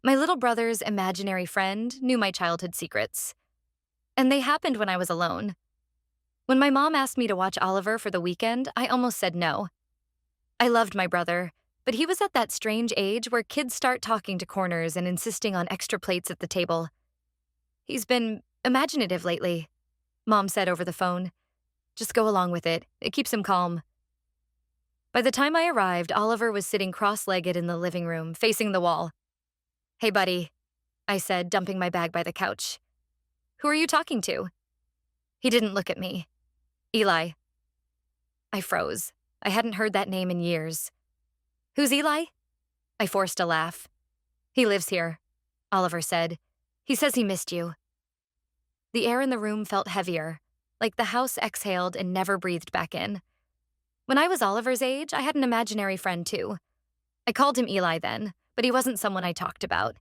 My little brother's imaginary friend knew my childhood secrets, and they happened when I was alone. When my mom asked me to watch Oliver for the weekend, I almost said no. I loved my brother, but he was at that strange age where kids start talking to corners and insisting on extra plates at the table. He's been imaginative lately, Mom said over the phone. Just go along with it. It keeps him calm. By the time I arrived, Oliver was sitting cross-legged in the living room, facing the wall. Hey, buddy, I said, dumping my bag by the couch. Who are you talking to? He didn't look at me. Eli. I froze. I hadn't heard that name in years. Who's Eli? I forced a laugh. He lives here, Oliver said. He says he missed you. The air in the room felt heavier, like the house exhaled and never breathed back in. When I was Oliver's age, I had an imaginary friend too. I called him Eli then, but he wasn't someone I talked about.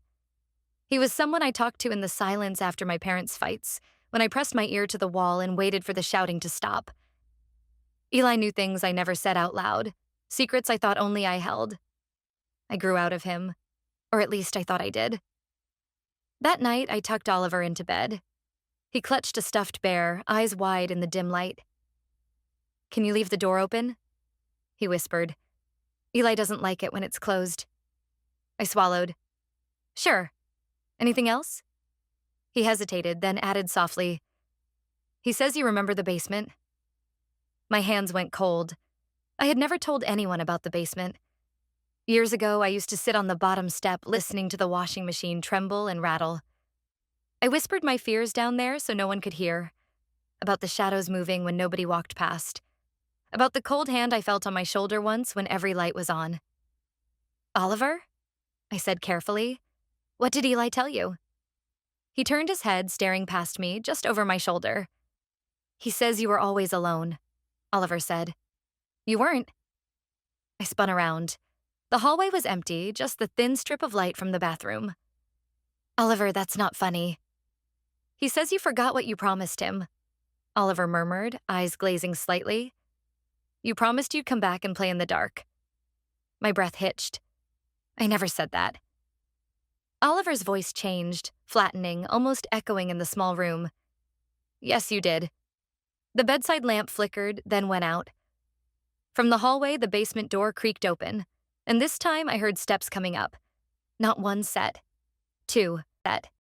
He was someone I talked to in the silence after my parents' fights, when I pressed my ear to the wall and waited for the shouting to stop. Eli knew things I never said out loud, secrets I thought only I held. I grew out of him, or at least I thought I did. That night, I tucked Oliver into bed. He clutched a stuffed bear, eyes wide in the dim light. Can you leave the door open? He whispered. Eli doesn't like it when it's closed. I swallowed. Sure. Anything else? He hesitated, then added softly, he says you remember the basement. My hands went cold. I had never told anyone about the basement. Years ago, I used to sit on the bottom step listening to the washing machine tremble and rattle. I whispered my fears down there so no one could hear, about the shadows moving when nobody walked past, about the cold hand I felt on my shoulder once when every light was on. Oliver? I said carefully. What did Eli tell you? He turned his head, staring past me, just over my shoulder. He says you were always alone, Oliver said. You weren't. I spun around. The hallway was empty, just the thin strip of light from the bathroom. Oliver, that's not funny. He says you forgot what you promised him, Oliver murmured, eyes glazing slightly. You promised you'd come back and play in the dark. My breath hitched. I never said that. Oliver's voice changed, flattening, almost echoing in the small room. Yes, you did. The bedside lamp flickered, then went out. From the hallway, the basement door creaked open, and this time I heard steps coming up. Not one set. Two set.